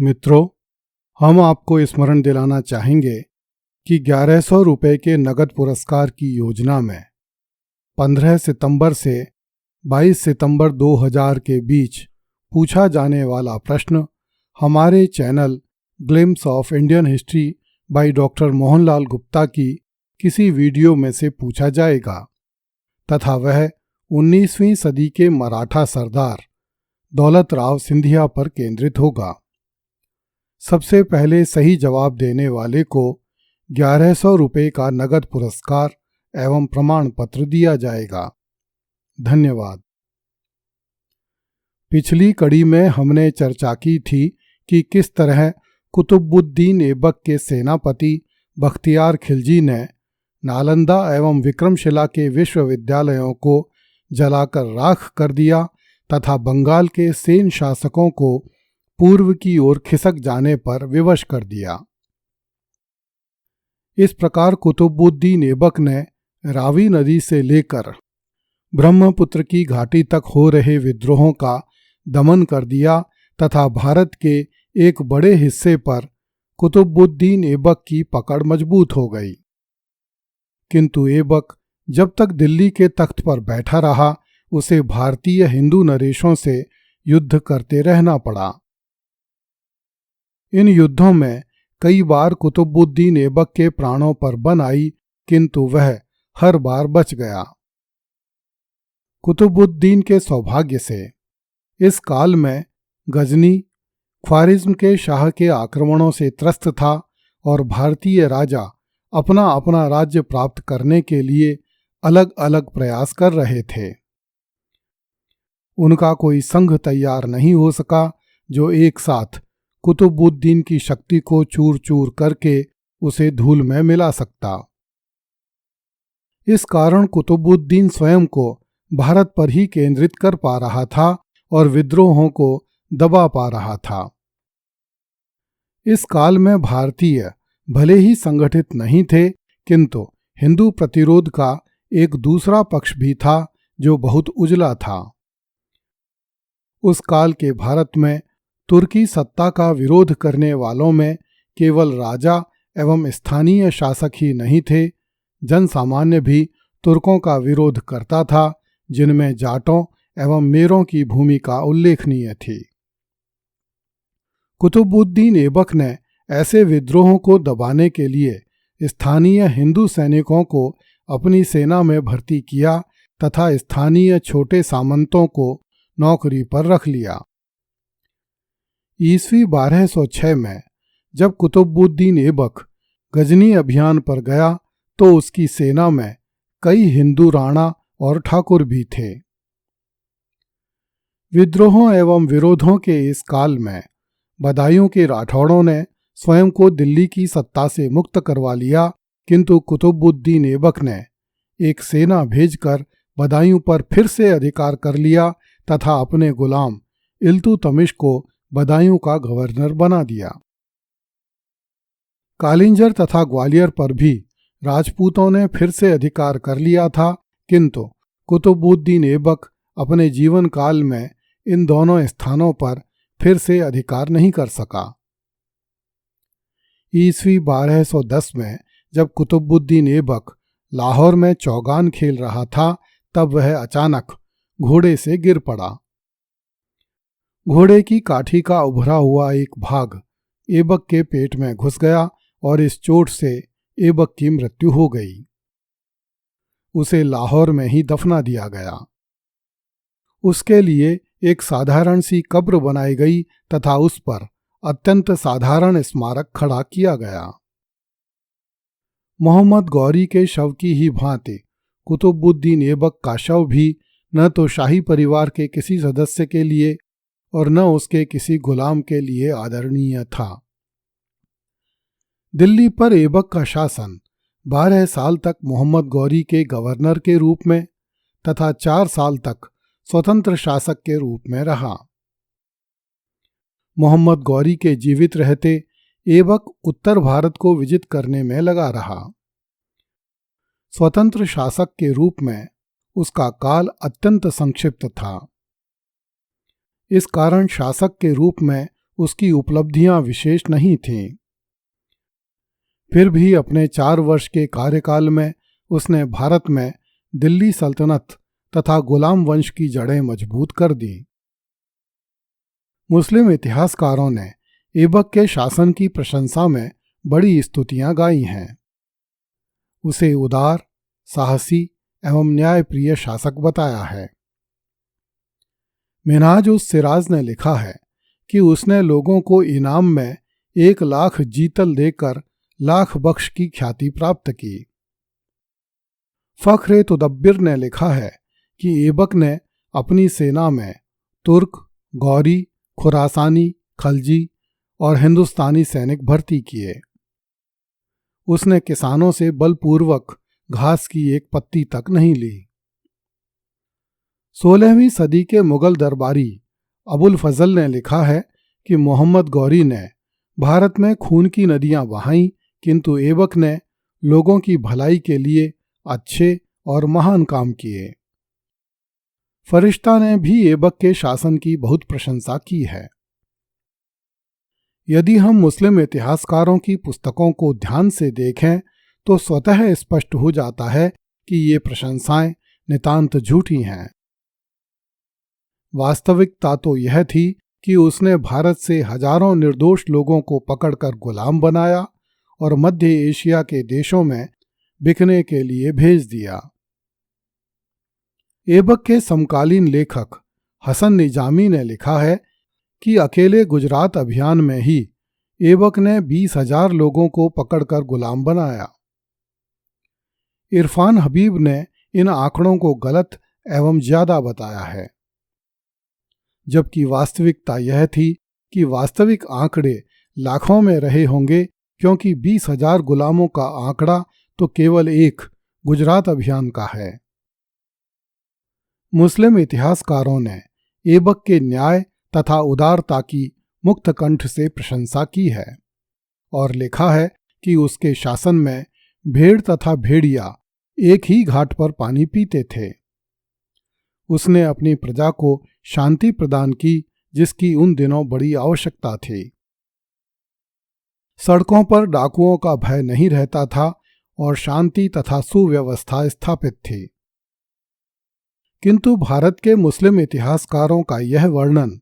मित्रों, हम आपको स्मरण दिलाना चाहेंगे कि 1100 रुपये के नगद पुरस्कार की योजना में 15 सितंबर से 22 सितंबर 2000 के बीच पूछा जाने वाला प्रश्न हमारे channel glimpse of Indian history by doctor Mohanlal Gupta की किसी वीडियो में से पूछा जाएगा तथा वह 19वीं सदी के मराठा सरदार दौलत राव सिंधिया पर केंद्रित होगा। सबसे पहले सही जवाब देने वाले को 1100 रुपये का नगद पुरस्कार एवं प्रमाण पत्र दिया जाएगा। धन्यवाद। पिछली कड़ी में हमने चर्चा की थी कि किस तरह कुतुबुद्दीन ऐबक के सेनापति बख्तियार खिलजी ने नालंदा एवं विक्रमशिला के विश्वविद्यालयों को जलाकर राख कर दिया तथा बंगाल के सेन शासकों को पूर्व की ओर खिसक जाने पर विवश कर दिया। इस प्रकार कुतुबुद्दीन ऐबक ने रावी नदी से लेकर ब्रह्मपुत्र की घाटी तक हो रहे विद्रोहों का दमन कर दिया तथा भारत के एक बड़े हिस्से पर कुतुबुद्दीन ऐबक की पकड़ मजबूत हो गई। किंतु ऐबक जब तक दिल्ली के तख्त पर बैठा रहा, उसे भारतीय हिंदू नरेशों से युद्ध करते रहना पड़ा। इन युद्धों में कई बार कुतुबुद्दीन ऐबक के प्राणों पर बन आई, किंतु वह हर बार बच गया। कुतुबुद्दीन के सौभाग्य से इस काल में गजनी ख्वारिज्म के शाह के आक्रमणों से त्रस्त था और भारतीय राजा अपना अपना राज्य प्राप्त करने के लिए अलग अलग प्रयास कर रहे थे। उनका कोई संघ तैयार नहीं हो सका जो एक साथ कुतुबुद्दीन की शक्ति को चूर चूर करके उसे धूल में मिला सकता। इस कारण कुतुबुद्दीन स्वयं को भारत पर ही केंद्रित कर पा रहा था और विद्रोहों को दबा पा रहा था। इस काल में भारतीय भले ही संगठित नहीं थे, किंतु हिंदू प्रतिरोध का एक दूसरा पक्ष भी था जो बहुत उजला था। उस काल के भारत में तुर्की सत्ता का विरोध करने वालों में केवल राजा एवं स्थानीय शासक ही नहीं थे, जन सामान्य भी तुर्कों का विरोध करता था, जिनमें जाटों एवं मेरों की भूमिका उल्लेखनीय थी। कुतुबुद्दीन ऐबक ने ऐसे विद्रोहों को दबाने के लिए स्थानीय हिंदू सैनिकों को अपनी सेना में भर्ती किया तथा स्थानीय छोटे सामंतों को नौकरी पर रख लिया। ईस्वी 1206 में जब कुतुबुद्दीन ऐबक गजनी अभियान पर गया तो उसकी सेना में कई हिंदू राणा और ठाकुर भी थे। विद्रोहों एवं विरोधों के इस काल में बदायूं के राठौड़ों ने स्वयं को दिल्ली की सत्ता से मुक्त करवा लिया, किंतु कुतुबुद्दीन ऐबक ने एक सेना भेजकर बदायूं पर फिर से अधिकार कर लिया तथा अपने गुलाम इल्तुतमिश को बदायूं का गवर्नर बना दिया। कालिंजर तथा ग्वालियर पर भी राजपूतों ने फिर से अधिकार कर लिया था, किंतु कुतुबुद्दीन ऐबक अपने जीवन काल में इन दोनों स्थानों पर फिर से अधिकार नहीं कर सका। ईस्वी 1210 में जब कुतुबुद्दीन ऐबक लाहौर में चौगान खेल रहा था, तब वह अचानक घोड़े से गिर पड़ा। घोड़े की काठी का उभरा हुआ एक भाग ऐबक के पेट में घुस गया और इस चोट से ऐबक की मृत्यु हो गई। उसे लाहौर में ही दफना दिया गया। उसके लिए एक साधारण सी कब्र बनाई गई तथा उस पर अत्यंत साधारण स्मारक खड़ा किया गया। मोहम्मद गौरी के शव की ही भांति कुतुबुद्दीन ऐबक का शव भी न तो शाही परिवार के किसी सदस्य के लिए और न उसके किसी गुलाम के लिए आदरणीय था। दिल्ली पर ऐबक का शासन 12 साल तक मोहम्मद गौरी के गवर्नर के रूप में तथा 4 साल तक स्वतंत्र शासक के रूप में रहा। मोहम्मद गौरी के जीवित रहते ऐबक उत्तर भारत को विजित करने में लगा रहा। स्वतंत्र शासक के रूप में उसका काल अत्यंत संक्षिप्त था। इस कारण शासक के रूप में उसकी उपलब्धियां विशेष नहीं थीं। फिर भी अपने 4 वर्ष के कार्यकाल में उसने भारत में दिल्ली सल्तनत तथा गुलाम वंश की जड़ें मजबूत कर दी। मुस्लिम इतिहासकारों ने ऐबक के शासन की प्रशंसा में बड़ी स्तुतियां गाई हैं। उसे उदार, साहसी एवं न्यायप्रिय शासक बताया है। मिन्हाज उस सिराज ने लिखा है कि उसने लोगों को इनाम में 1 लाख जीतल देकर लाख बख्श की ख्याति प्राप्त की। फख्र तुदब्बिर ने लिखा है कि ऐबक ने अपनी सेना में तुर्क, गौरी, खुरासानी, खलजी और हिंदुस्तानी सैनिक भर्ती किए। उसने किसानों से बलपूर्वक घास की एक पत्ती तक नहीं ली। 16वीं सदी के मुगल दरबारी अबुल फजल ने लिखा है कि मोहम्मद गौरी ने भारत में खून की नदियां बहाईं, किंतु ऐबक ने लोगों की भलाई के लिए अच्छे और महान काम किए। फरिश्ता ने भी ऐबक के शासन की बहुत प्रशंसा की है। यदि हम मुस्लिम इतिहासकारों की पुस्तकों को ध्यान से देखें तो स्वतः स्पष्ट हो जाता है कि ये प्रशंसाएं नितांत झूठी हैं। वास्तविकता तो यह थी कि उसने भारत से हजारों निर्दोष लोगों को पकड़कर गुलाम बनाया और मध्य एशिया के देशों में बिकने के लिए भेज दिया। ऐबक के समकालीन लेखक हसन निजामी ने लिखा है कि अकेले गुजरात अभियान में ही ऐबक ने 20,000 लोगों को पकड़कर गुलाम बनाया। इरफान हबीब ने इन आंकड़ों को गलत एवं ज्यादा बताया है, जबकि वास्तविकता यह थी कि वास्तविक आंकड़े लाखों में रहे होंगे, क्योंकि 20,000 गुलामों का आंकड़ा तो केवल एक गुजरात अभियान का है। मुस्लिम इतिहासकारों ने ऐबक के न्याय तथा उदारता की मुक्त कंठ से प्रशंसा की है और लिखा है कि उसके शासन में भेड़ तथा भेड़िया एक ही घाट पर पानी पीते थे। उसने अपनी प्रजा को शांति प्रदान की, जिसकी उन दिनों बड़ी आवश्यकता थी। सड़कों पर डाकुओं का भय नहीं रहता था और शांति तथा सुव्यवस्था स्थापित थी। किंतु भारत के मुस्लिम इतिहासकारों का यह वर्णन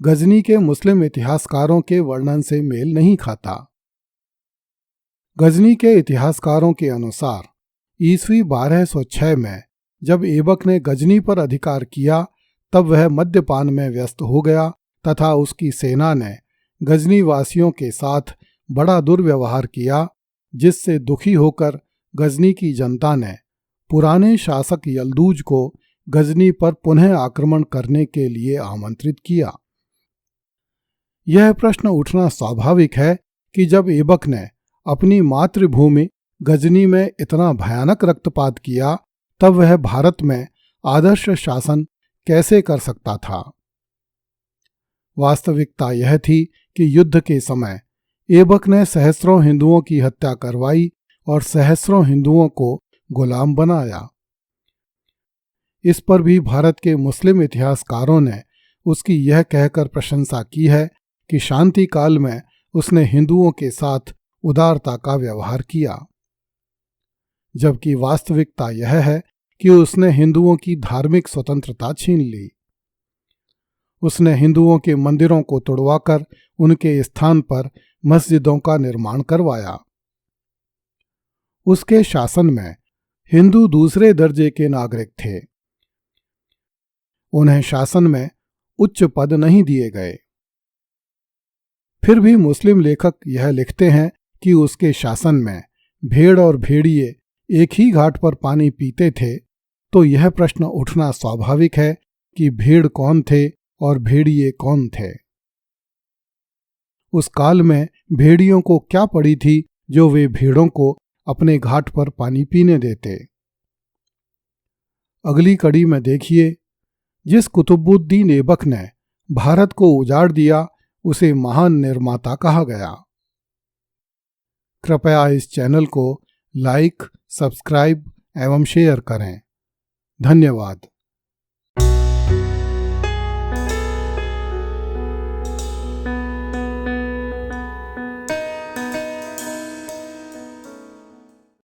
गजनी के मुस्लिम इतिहासकारों के वर्णन से मेल नहीं खाता। गजनी के इतिहासकारों के अनुसार ईस्वी 1206 में जब ऐबक ने गजनी पर अधिकार किया, तब वह मद्यपान में व्यस्त हो गया तथा उसकी सेना ने गजनी वासियों के साथ बड़ा दुर्व्यवहार किया, जिससे दुखी होकर गजनी की जनता ने पुराने शासक यल्दूज को गजनी पर पुनः आक्रमण करने के लिए आमंत्रित किया। यह प्रश्न उठना स्वाभाविक है कि जब ऐबक ने अपनी मातृभूमि गजनी में इतना भयानक रक्तपात किया, तब वह भारत में आदर्श शासन कैसे कर सकता था। वास्तविकता यह थी कि युद्ध के समय ऐबक ने सहस्रों हिंदुओं की हत्या करवाई और सहस्रों हिंदुओं को गुलाम बनाया। इस पर भी भारत के मुस्लिम इतिहासकारों ने उसकी यह कहकर प्रशंसा की है कि शांति काल में उसने हिंदुओं के साथ उदारता का व्यवहार किया, जबकि वास्तविकता यह है कि उसने हिंदुओं की धार्मिक स्वतंत्रता छीन ली। उसने हिंदुओं के मंदिरों को तोड़वाकर उनके स्थान पर मस्जिदों का निर्माण करवाया। उसके शासन में हिंदू दूसरे दर्जे के नागरिक थे। उन्हें शासन में उच्च पद नहीं दिए गए। फिर भी मुस्लिम लेखक यह लिखते हैं कि उसके शासन में भेड़ और भेड़िए एक ही घाट पर पानी पीते थे, तो यह प्रश्न उठना स्वाभाविक है कि भेड़ कौन थे और भेड़िए कौन थे। उस काल में भेड़ियों को क्या पड़ी थी जो वे भेड़ों को अपने घाट पर पानी पीने देते। अगली कड़ी में देखिए, जिस कुतुबुद्दीन ऐबक ने भारत को उजाड़ दिया उसे महान निर्माता कहा गया। कृपया इस चैनल को लाइक, सब्सक्राइब एवं शेयर करें। धन्यवाद।